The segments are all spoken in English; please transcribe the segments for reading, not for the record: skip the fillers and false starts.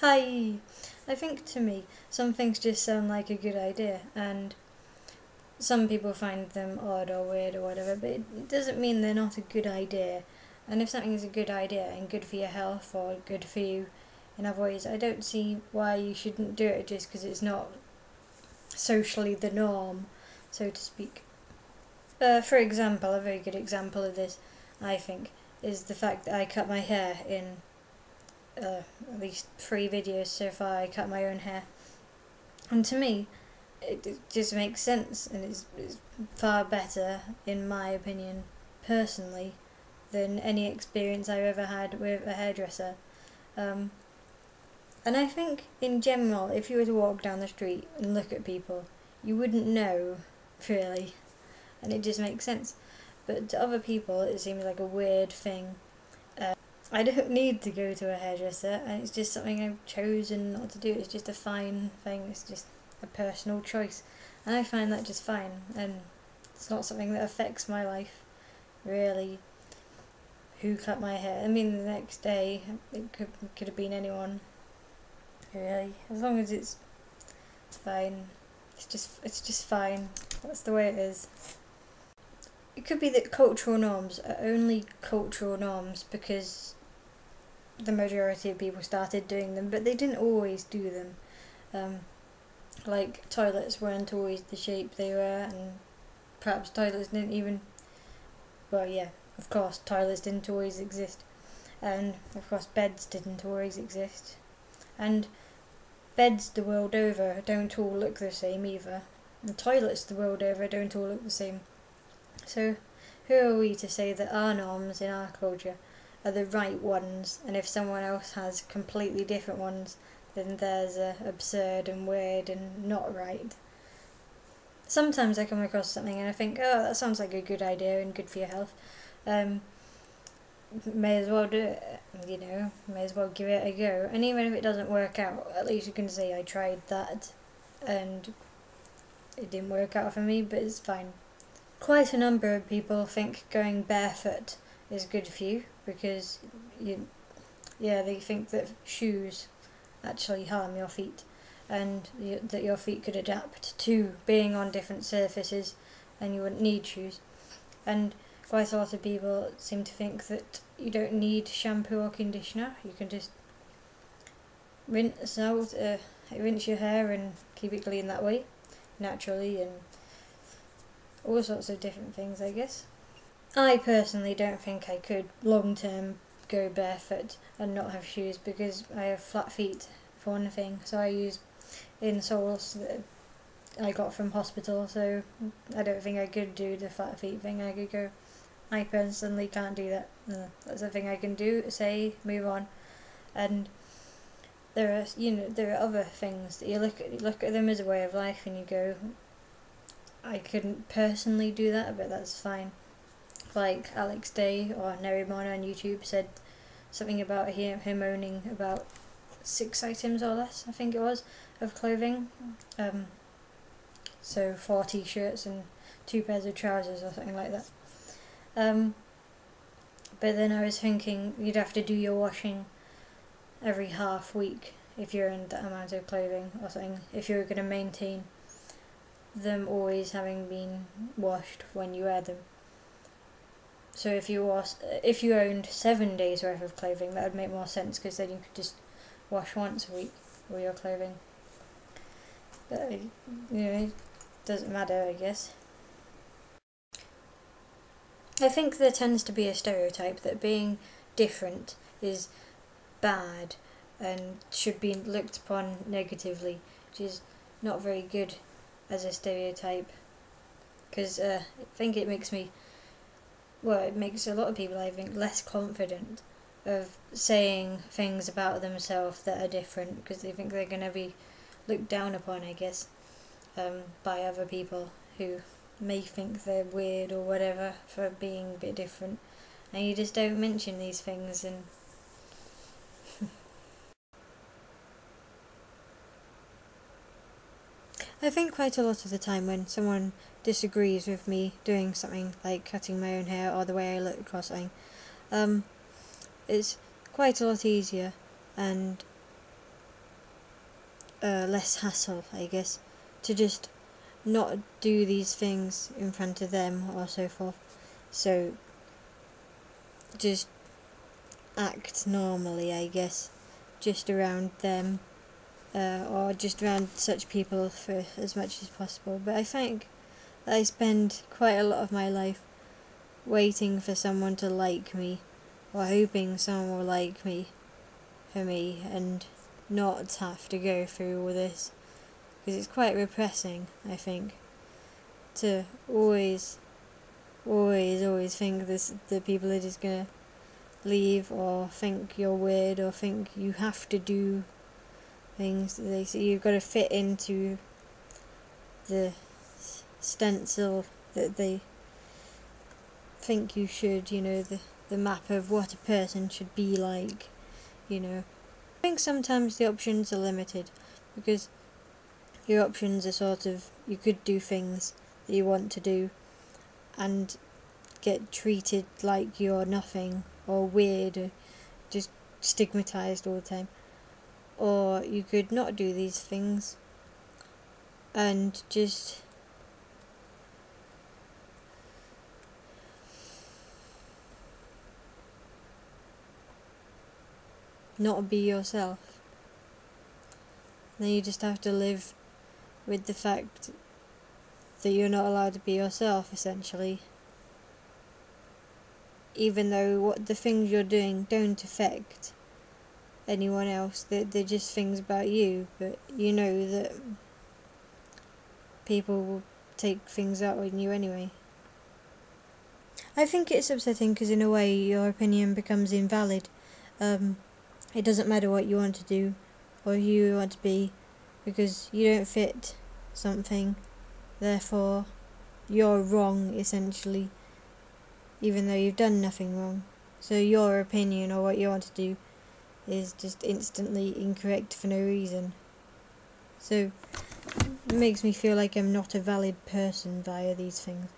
Hi! I think to me, some things just sound like a good idea, and some people find them odd or weird or whatever, but it doesn't mean they're not a good idea. And if something is a good idea and good for your health or good for you in other ways, I don't see why you shouldn't do it just because it's not socially the norm, so to speak. For example, a very good example of this, I think, is the fact that I cut my hair in at least 3 videos so far. I cut my own hair, and to me, it just makes sense, and it's far better, in my opinion, personally, than any experience I've ever had with a hairdresser. Um, and I think, in general, if you were to walk down the street and look at people, you wouldn't know, really, and it just makes sense. But to other people, it seems like a weird thing. I don't need to go to a hairdresser, and it's just something I've chosen not to do. It's just a fine thing. It's just a personal choice, and I find that just fine. And it's not something that affects my life, really. Who cut my hair? I mean, the next day it could have been anyone, really. As long as it's fine, it's just fine. That's the way it is. It could be that cultural norms are only cultural norms because the majority of people started doing them, but they didn't always do them. Like toilets weren't always the shape they were, and perhaps toilets didn't even. Well, yeah, of course, toilets didn't always exist, and of course, beds didn't always exist, and beds the world over don't all look the same either, and toilets the world over don't all look the same. So, who are we to say that our norms in our culture are the right ones, and if someone else has completely different ones, then theirs are absurd and weird and not right? Sometimes I come across something and I think, oh, that sounds like a good idea and good for your health. May as well do it, may as well give it a go. And even if it doesn't work out, at least you can say I tried that and it didn't work out for me, but it's fine. Quite a number of people think going barefoot is good for you because they think that shoes actually harm your feet, and that your feet could adapt to being on different surfaces and you wouldn't need shoes. And quite a lot of people seem to think that you don't need shampoo or conditioner. You can just rinse your hair and keep it clean that way, naturally, and all sorts of different things, I guess. I personally don't think I could long term go barefoot and not have shoes because I have flat feet, for one thing, so I use insoles that I got from hospital, so I don't think I could do the flat feet thing. I personally can't do that. That's the thing I can do, say, move on. And there are other things that you look at them as a way of life and you go, I couldn't personally do that, but that's fine. Like Alex Day or Nerimon on YouTube said something about him owning about 6 items or less, I think it was, of clothing. So 4 t-shirts and 2 pairs of trousers or something like that. But then I was thinking you'd have to do your washing every half week if you're in that amount of clothing or something, if you were going to maintain them always having been washed when you wear them. So if you owned 7 days worth of clothing, that would make more sense because then you could just wash once a week all your clothing. But it doesn't matter, I guess. I think there tends to be a stereotype that being different is bad and should be looked upon negatively, which is not very good as a stereotype, because I think it makes a lot of people, I think, less confident of saying things about themselves that are different because they think they're going to be looked down upon, I guess, by other people who may think they're weird or whatever for being a bit different, and you just don't mention these things. And I think quite a lot of the time when someone disagrees with me doing something like cutting my own hair or the way I look or something, it's quite a lot easier and less hassle, I guess, to just not do these things in front of them or so forth. So just act normally, I guess, just around them, or just around such people for as much as possible. But I think that I spend quite a lot of my life waiting for someone to like me, or hoping someone will like me for me, and not have to go through all this, because it's quite repressing, I think, to always think the people are just gonna leave, or think you're weird, or think you have to do things. They say you've got to fit into the stencil that they think you should, the map of what a person should be like, I think sometimes the options are limited, because your options are sort of, you could do things that you want to do and get treated like you're nothing, or weird, or just stigmatized all the time. Or you could not do these things and just not be yourself. Then you just have to live with the fact that you're not allowed to be yourself, essentially. Even though what the things you're doing don't affect anyone else, they're just things about you, but you know that people will take things out on you anyway. I think it's upsetting because in a way your opinion becomes invalid. It doesn't matter what you want to do or who you want to be, because you don't fit something, therefore you're wrong, essentially, even though you've done nothing wrong. So your opinion or what you want to do is just instantly incorrect for no reason. So it makes me feel like I'm not a valid person via these things,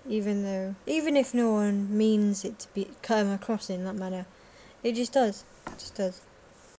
even if no one means it to come across in that manner. It just does.